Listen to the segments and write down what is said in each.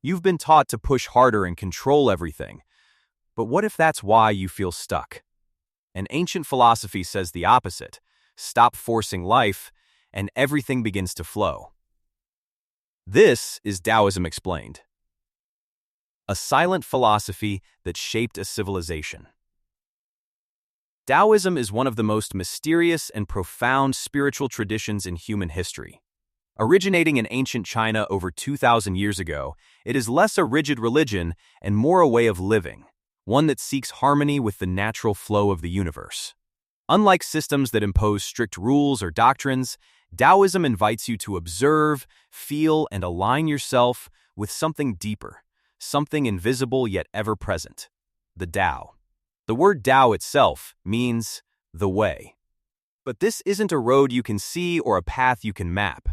You've been taught to push harder and control everything. But what if that's why you feel stuck? An ancient philosophy says the opposite. Stop forcing life, and everything begins to flow. This is Taoism explained. A silent philosophy that shaped a civilization. Taoism is one of the most mysterious and profound spiritual traditions in human history. Originating in ancient China over 2,000 years ago, it is less a rigid religion and more a way of living, one that seeks harmony with the natural flow of the universe. Unlike systems that impose strict rules or doctrines, Taoism invites you to observe, feel, and align yourself with something deeper, something invisible yet ever-present: the Tao. The word Tao itself means the way. But this isn't a road you can see or a path you can map.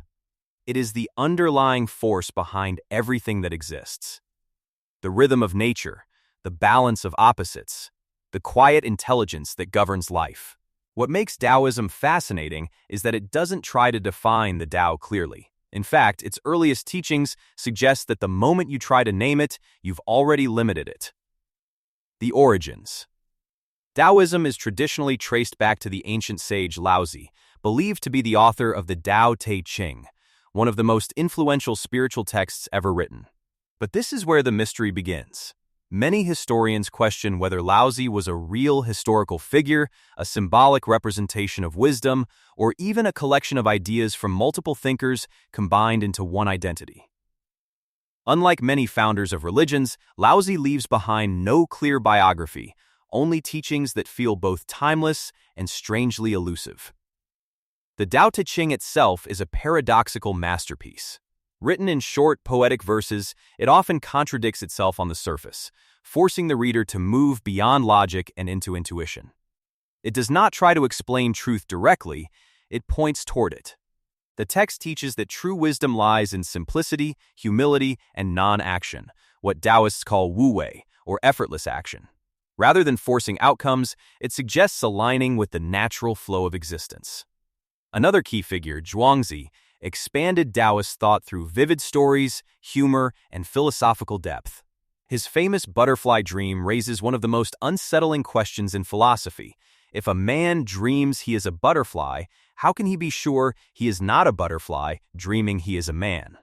It is the underlying force behind everything that exists. The rhythm of nature, the balance of opposites, the quiet intelligence that governs life. What makes Taoism fascinating is that it doesn't try to define the Tao clearly. In fact, its earliest teachings suggest that the moment you try to name it, you've already limited it. The origins. Taoism is traditionally traced back to the ancient sage Laozi, believed to be the author of the Tao Te Ching, one of the most influential spiritual texts ever written. But this is where the mystery begins. Many historians question whether Laozi was a real historical figure, a symbolic representation of wisdom, or even a collection of ideas from multiple thinkers combined into one identity. Unlike many founders of religions, Laozi leaves behind no clear biography, only teachings that feel both timeless and strangely elusive. The Tao Te Ching itself is a paradoxical masterpiece. Written in short, poetic verses, it often contradicts itself on the surface, forcing the reader to move beyond logic and into intuition. It does not try to explain truth directly, it points toward it. The text teaches that true wisdom lies in simplicity, humility, and non-action, what Taoists call wu wei, or effortless action. Rather than forcing outcomes, it suggests aligning with the natural flow of existence. Another key figure, Zhuangzi, expanded Taoist thought through vivid stories, humor, and philosophical depth. His famous butterfly dream raises one of the most unsettling questions in philosophy. If a man dreams he is a butterfly, how can he be sure he is not a butterfly dreaming he is a man?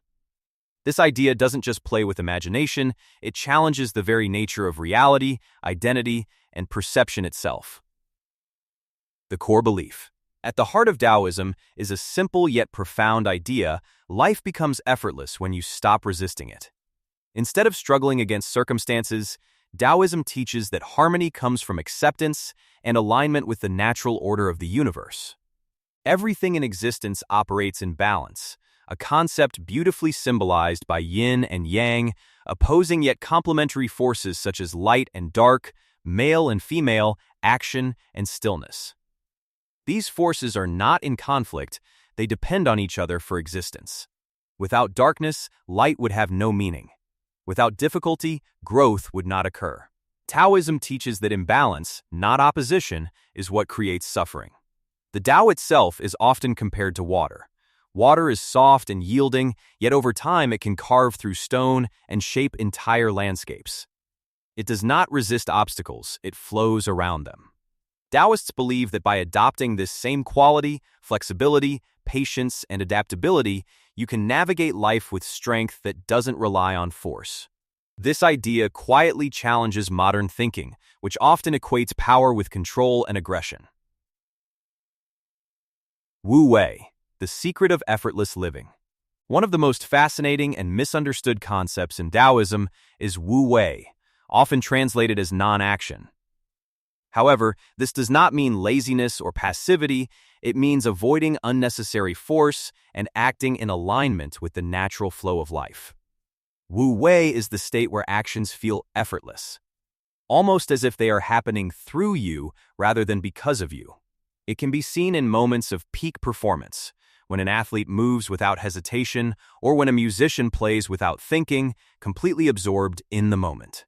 This idea doesn't just play with imagination, it challenges the very nature of reality, identity, and perception itself. The core belief. At the heart of Taoism is a simple yet profound idea: life becomes effortless when you stop resisting it. Instead of struggling against circumstances, Taoism teaches that harmony comes from acceptance and alignment with the natural order of the universe. Everything in existence operates in balance, a concept beautifully symbolized by yin and yang, opposing yet complementary forces such as light and dark, male and female, action and stillness. These forces are not in conflict, they depend on each other for existence. Without darkness, light would have no meaning. Without difficulty, growth would not occur. Taoism teaches that imbalance, not opposition, is what creates suffering. The Tao itself is often compared to water. Water is soft and yielding, yet over time it can carve through stone and shape entire landscapes. It does not resist obstacles, it flows around them. Taoists believe that by adopting this same quality, flexibility, patience, and adaptability, you can navigate life with strength that doesn't rely on force. This idea quietly challenges modern thinking, which often equates power with control and aggression. Wu Wei, the secret of effortless living. One of the most fascinating and misunderstood concepts in Taoism is Wu Wei, often translated as non-action. However, this does not mean laziness or passivity, it means avoiding unnecessary force and acting in alignment with the natural flow of life. Wu Wei is the state where actions feel effortless, almost as if they are happening through you rather than because of you. It can be seen in moments of peak performance, when an athlete moves without hesitation or when a musician plays without thinking, completely absorbed in the moment.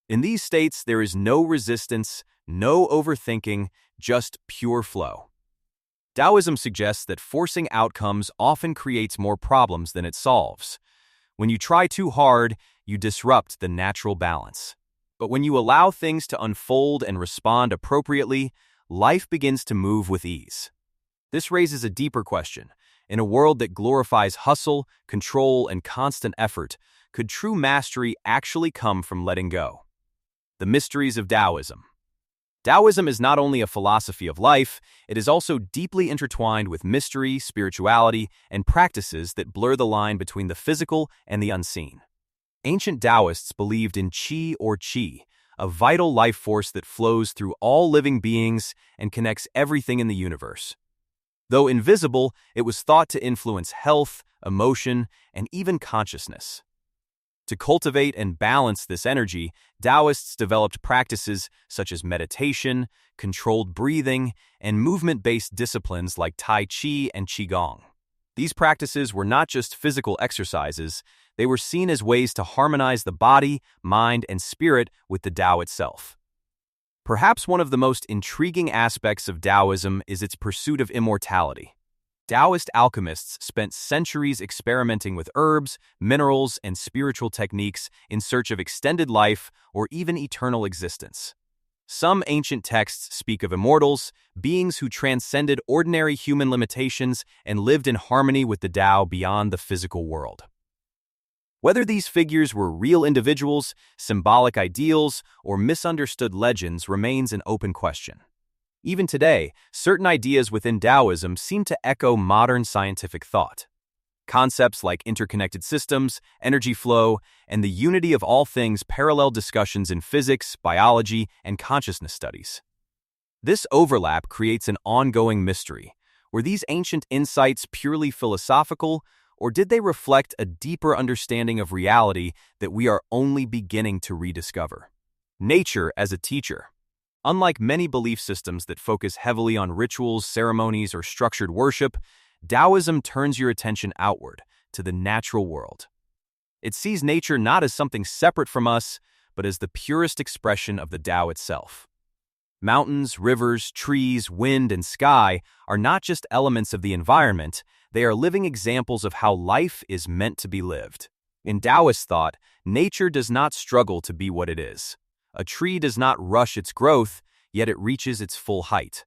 In these states, there is no resistance, no overthinking, just pure flow. Taoism suggests that forcing outcomes often creates more problems than it solves. When you try too hard, you disrupt the natural balance. But when you allow things to unfold and respond appropriately, life begins to move with ease. This raises a deeper question. In a world that glorifies hustle, control, and constant effort, could true mastery actually come from letting go? The mysteries of Taoism. Taoism is not only a philosophy of life, it is also deeply intertwined with mystery, spirituality, and practices that blur the line between the physical and the unseen. Ancient Taoists believed in qi or qi, a vital life force that flows through all living beings and connects everything in the universe. Though invisible, it was thought to influence health, emotion, and even consciousness. To cultivate and balance this energy, Taoists developed practices such as meditation, controlled breathing, and movement-based disciplines like Tai Chi and Qigong. These practices were not just physical exercises, they were seen as ways to harmonize the body, mind, and spirit with the Tao itself. Perhaps one of the most intriguing aspects of Taoism is its pursuit of immortality. Taoist alchemists spent centuries experimenting with herbs, minerals, and spiritual techniques in search of extended life or even eternal existence. Some ancient texts speak of immortals, beings who transcended ordinary human limitations and lived in harmony with the Tao beyond the physical world. Whether these figures were real individuals, symbolic ideals, or misunderstood legends remains an open question. Even today, certain ideas within Taoism seem to echo modern scientific thought. Concepts like interconnected systems, energy flow, and the unity of all things parallel discussions in physics, biology, and consciousness studies. This overlap creates an ongoing mystery. Were these ancient insights purely philosophical, or did they reflect a deeper understanding of reality that we are only beginning to rediscover? Nature as a teacher. Unlike many belief systems that focus heavily on rituals, ceremonies, or structured worship, Taoism turns your attention outward, to the natural world. It sees nature not as something separate from us, but as the purest expression of the Tao itself. Mountains, rivers, trees, wind, and sky are not just elements of the environment, they are living examples of how life is meant to be lived. In Taoist thought, nature does not struggle to be what it is. A tree does not rush its growth, yet it reaches its full height.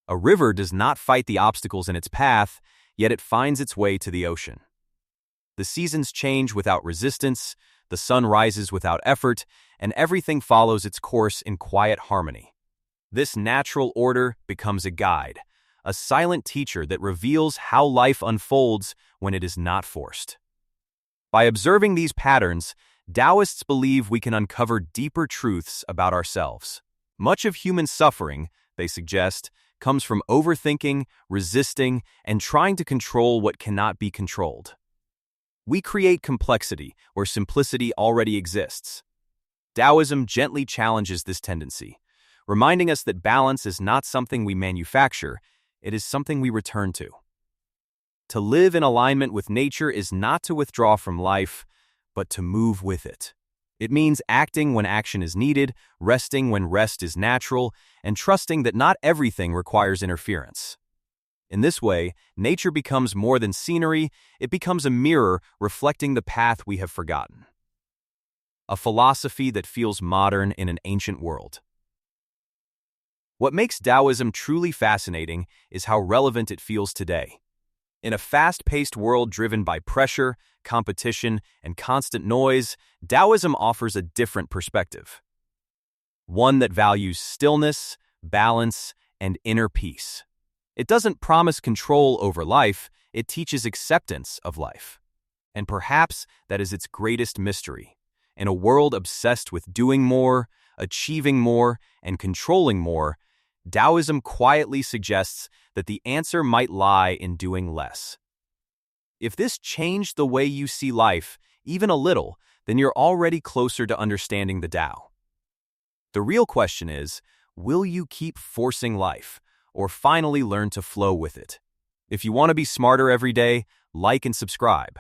A river does not fight the obstacles in its path, yet it finds its way to the ocean. The seasons change without resistance, the sun rises without effort, and everything follows its course in quiet harmony. This natural order becomes a guide, a silent teacher that reveals how life unfolds when it is not forced. By observing these patterns, Taoists believe we can uncover deeper truths about ourselves. Much of human suffering, they suggest, comes from overthinking, resisting, and trying to control what cannot be controlled. We create complexity where simplicity already exists. Taoism gently challenges this tendency, reminding us that balance is not something we manufacture, it is something we return to. To live in alignment with nature is not to withdraw from life, but to move with it. It means acting when action is needed, resting when rest is natural, and trusting that not everything requires interference. In this way, nature becomes more than scenery, it becomes a mirror reflecting the path we have forgotten. A philosophy that feels modern in an ancient world. What makes Taoism truly fascinating is how relevant it feels today. In a fast-paced world driven by pressure, competition, and constant noise, Taoism offers a different perspective. One that values stillness, balance, and inner peace. It doesn't promise control over life, it teaches acceptance of life. And perhaps that is its greatest mystery. In a world obsessed with doing more, achieving more, and controlling more, Taoism quietly suggests that the answer might lie in doing less. If this changed the way you see life, even a little, then you're already closer to understanding the Tao. The real question is, will you keep forcing life, or finally learn to flow with it? If you want to be smarter every day, like and subscribe.